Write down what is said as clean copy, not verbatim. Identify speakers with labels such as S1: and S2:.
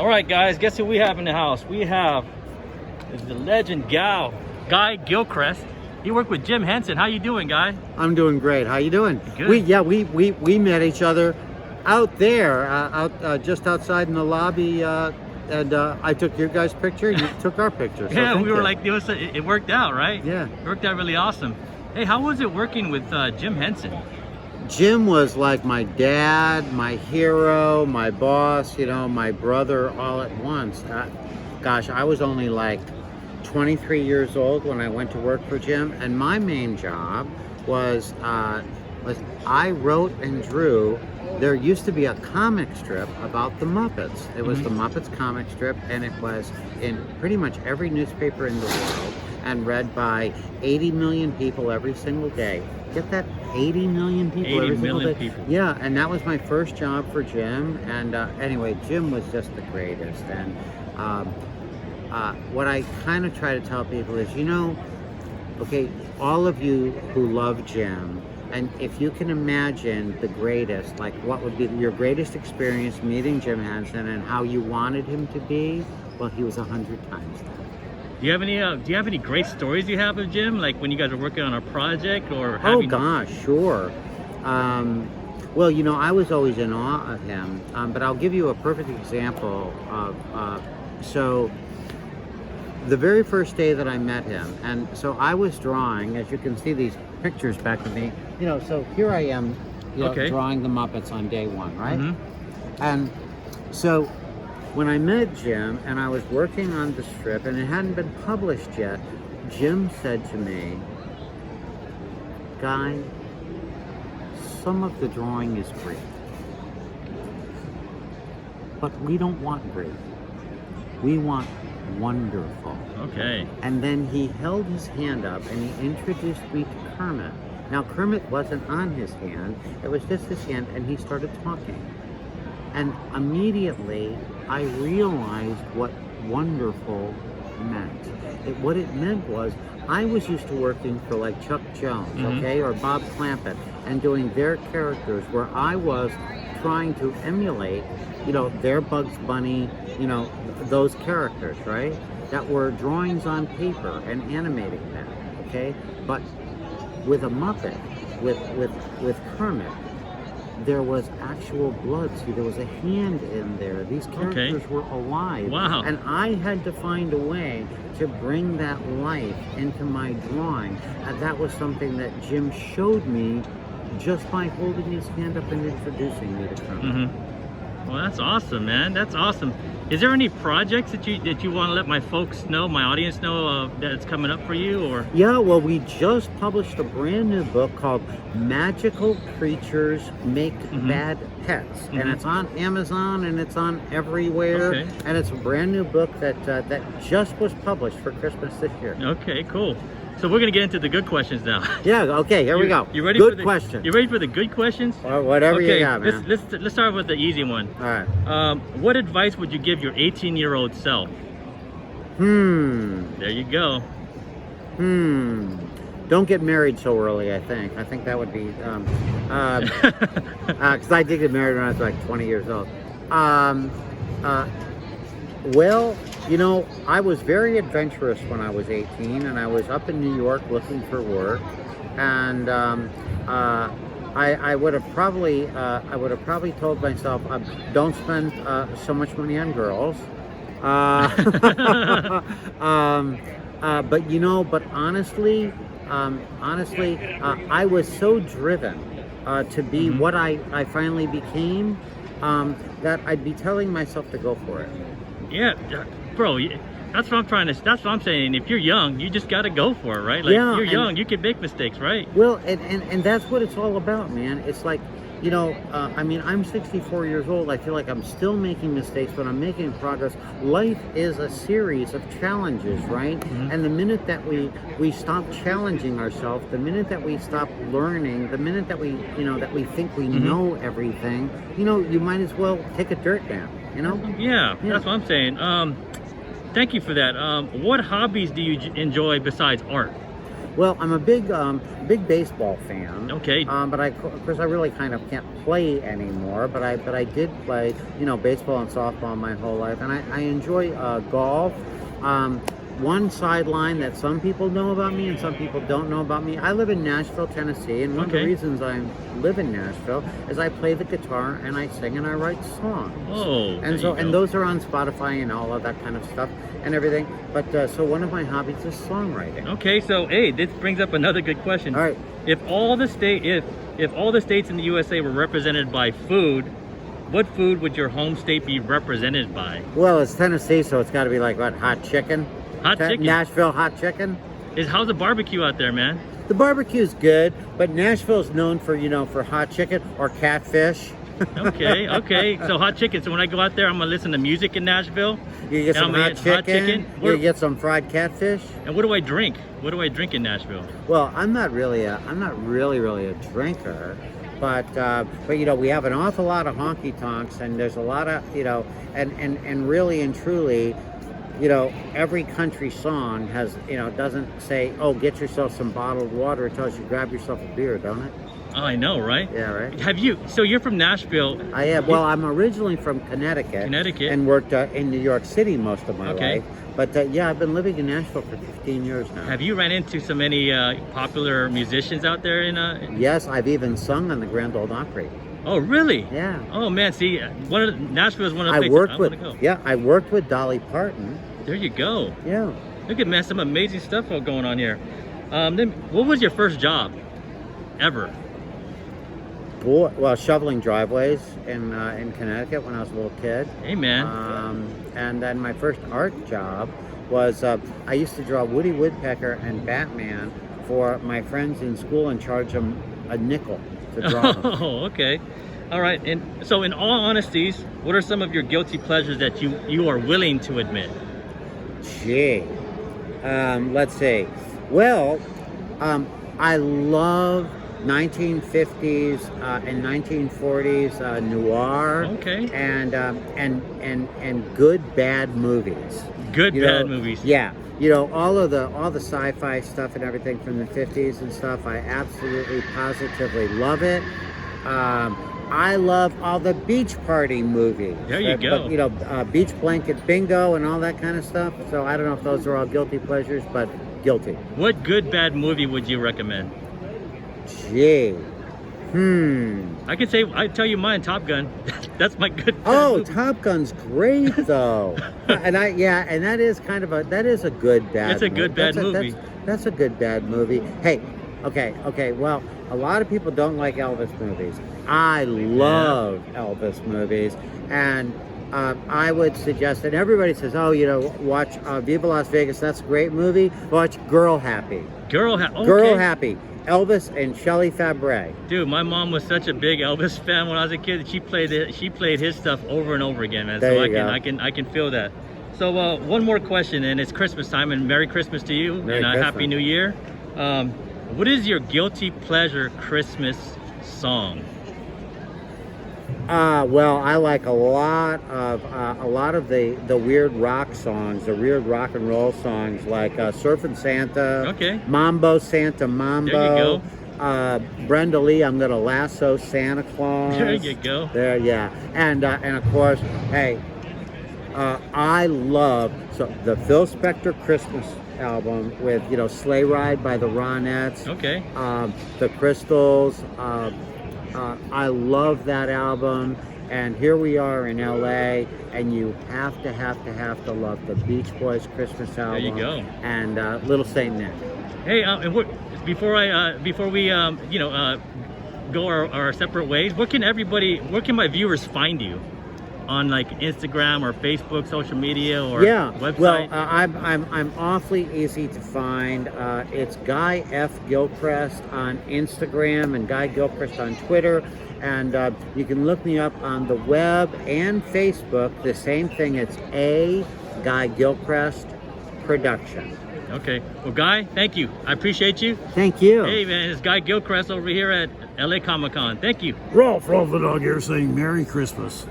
S1: All right, guys, guess who we have in the house? We have the legend Guy Gilchrist. You work with Jim Henson. How you doing, Guy?
S2: I'm doing great. How you doing?
S1: Good.
S2: We met each other out there, just outside in the lobby, and I took your guys' picture. You took our picture. So
S1: Yeah, we were
S2: you.
S1: like, it worked out, right?
S2: Yeah.
S1: It worked out really awesome. Hey, how was it working with Jim Henson?
S2: Jim was like my dad, my hero, my boss, you know, my brother all at once. Gosh, I was only like 23 years old when I went to work for Jim, and my main job was I wrote and drew. There used to be a comic strip about the Muppets. It was the Muppets Comic Strip, and it was in pretty much every newspaper in the world and read by 80 million people every single day. Get that? 80 million people every single day?
S1: People.
S2: Yeah, and that was my first job for Jim. And anyway, Jim was just the greatest. And what I kind of try to tell people is, you know, okay, all of you who love Jim, and if you can imagine the greatest, like what would be your greatest experience meeting Jim Henson and how you wanted him to be, well, he was 100 times that.
S1: Do you have any great stories you have of Jim, like when you guys are working on a project or
S2: Oh gosh, sure. Well, you know, I was always in awe of him, but I'll give you a perfect example of, so the very first day that I met him, and so I was drawing, as you can see these pictures back of me, you know, so here I am, you know, drawing the Muppets on day one, right? And so when I met Jim and I was working on the strip and it hadn't been published yet, Jim said to me, Guy, some of the drawing is great, but we don't want great. We want wonderful.
S1: Okay.
S2: And then he held his hand up and he introduced me to Kermit. Now Kermit wasn't on his hand, it was just his hand, and he started talking. And immediately I realized what wonderful meant. What it meant was, I was used to working for like Chuck Jones, okay, or Bob Clampett, and doing their characters where I was trying to emulate, you know, their Bugs Bunny, you know, those characters, right? That were drawings on paper and animating them, okay? But with a Muppet, with Kermit, there was actual blood. See, there was a hand in there. These characters were alive.
S1: Wow.
S2: And I had to find a way to bring that life into my drawing. And that was something that Jim showed me just by holding his hand up and introducing me to Kermit.
S1: Well, that's awesome, man. That's awesome. Is there any projects that you want to let my folks know, my audience know, that's coming up for you, or?
S2: Yeah, well, we just published a brand new book called Magical Creatures Make Bad Pets, and it's on Amazon and it's on everywhere, and it's a brand new book that that just was published for Christmas this year.
S1: Okay, cool. So we're gonna get into the good questions now.
S2: Yeah. Okay. Here we go.
S1: You ready?
S2: Good question.
S1: You ready for the good questions?
S2: Or whatever you got, man.
S1: Let's start with the easy one.
S2: All right.
S1: What advice would you give your 18-year-old self? There you go.
S2: Don't get married so early, I think that would be, because I did get married when I was like 20 years old. Well, you know, I was very adventurous when I was 18, and I was up in New York looking for work, and I would have probably told myself, don't spend so much money on girls. But you know, but honestly, I was so driven to be what I finally became, that I'd be telling myself to go for it.
S1: Yeah, bro, that's what I'm saying. If you're young, you just got to go for it, right? Like, you're young, you can make mistakes, right?
S2: Well, and that's what it's all about, man. It's like, you know, I mean, I'm 64 years old. I feel like I'm still making mistakes, but I'm making progress. Life is a series of challenges, right? And the minute that we stop challenging ourselves, the minute that we stop learning, the minute that we, you know, that we think we know everything, you know, you might as well take a dirt nap, you know?
S1: Yeah, that's what I'm saying. Thank you for that. What hobbies do you enjoy besides art?
S2: Well, I'm a big baseball fan.
S1: Okay.
S2: But of course, I really kind of can't play anymore. But I did play, baseball and softball my whole life, and I enjoy golf. One sideline that some people know about me and some people don't know about me. I live in Nashville, Tennessee, and one of the reasons I live in Nashville is I play the guitar and I sing and I write songs.
S1: Oh,
S2: and those are on Spotify and all of that kind of stuff and everything. But so one of my hobbies is songwriting.
S1: Okay, so hey, this brings up another good question.
S2: All right.
S1: If all the states in the USA were represented by food, what food would your home state be represented by?
S2: Well, it's Tennessee, so it's got to be like what, hot chicken?
S1: Hot chicken.
S2: Nashville hot chicken.
S1: How's the barbecue out there, man?
S2: The barbecue's good, but Nashville's known for for hot chicken or catfish.
S1: Okay. So hot chicken. So when I go out there, I'm gonna listen to music in Nashville.
S2: You get some hot chicken. You get some fried catfish.
S1: And what do I drink? What do I drink in Nashville?
S2: Well, I'm not really a drinker. But we have an awful lot of honky tonks, and there's a lot of and really and truly, every country song has, doesn't say, oh, get yourself some bottled water. It tells you grab yourself a beer, don't it?
S1: Oh, I know, right?
S2: Yeah, right.
S1: So you're from Nashville.
S2: I am. Well, I'm originally from Connecticut. And worked in New York City most of my life. But I've been living in Nashville for 15 years now.
S1: Have you ran into so many popular musicians out there
S2: Yes, I've even sung on the Grand Ole Opry.
S1: Oh, really?
S2: Yeah.
S1: Oh man, see, Nashville is one of the places I want to go.
S2: Yeah, I worked with Dolly Parton.
S1: There you go.
S2: Yeah.
S1: Look at, man, some amazing stuff going on here. Then what was your first job ever?
S2: Well, shoveling driveways in Connecticut when I was a little kid.
S1: Hey, man.
S2: And then my first art job was I used to draw Woody Woodpecker and Batman for my friends in school and charge them a nickel to draw them.
S1: Oh, okay. All right. And so in all honesties, what are some of your guilty pleasures that you are willing to admit?
S2: Gee. Let's see. Well, I love 1950s and 1940s noir.
S1: Okay.
S2: And good bad movies.
S1: Bad movies.
S2: Yeah. All the sci-fi stuff and everything from the 50s and stuff, I absolutely positively love it. I love all the beach party movies.
S1: There you go.
S2: But, beach blanket bingo and all that kind of stuff. So I don't know if those are all guilty pleasures, but guilty.
S1: What good bad movie would you recommend?
S2: Gee.
S1: I'd tell you mine, Top Gun. That's my good.
S2: Oh, Top Gun's great though. and that is a good bad.
S1: It's a good bad movie.
S2: That's a good bad movie. Hey, okay. Well, a lot of people don't like Elvis movies. I love Elvis movies, and I would suggest that everybody says, oh, watch Viva Las Vegas. That's a great movie. Watch Girl Happy.
S1: Girl Happy.
S2: Elvis and Shelley Fabre.
S1: Dude, my mom was such a big Elvis fan when I was a kid. She played his stuff over and over again, man. So I can feel that. So one more question, and it's Christmas time, and Merry Christmas to you, and Happy New Year. What is your guilty pleasure Christmas song?
S2: Well, I like a lot of the weird rock songs, the weird rock and roll songs, like Surfin' Santa, Mambo Santa Mambo.
S1: There you go.
S2: Brenda Lee, I'm gonna lasso Santa Claus.
S1: There you go.
S2: There, yeah, and of course, hey, I love the Phil Spector Christmas album with Sleigh Ride by the Ronettes.
S1: Okay.
S2: The Crystals. I love that album, and here we are in LA, and you have to love the Beach Boys Christmas album.
S1: There you go.
S2: And Little Saint Nick.
S1: Hey, and before we go our separate ways, where can my viewers find you? On like Instagram or Facebook, social media, or website?
S2: Well, I'm awfully easy to find. It's Guy F. Gilchrist on Instagram and Guy Gilchrist on Twitter, and you can look me up on the web and Facebook. The same thing. It's A Guy Gilchrist Production.
S1: Okay. Well, Guy, thank you. I appreciate you.
S2: Thank you.
S1: Hey, man, it's Guy Gilchrist over here at LA Comic Con. Thank you.
S3: Ralph the dog here saying Merry Christmas.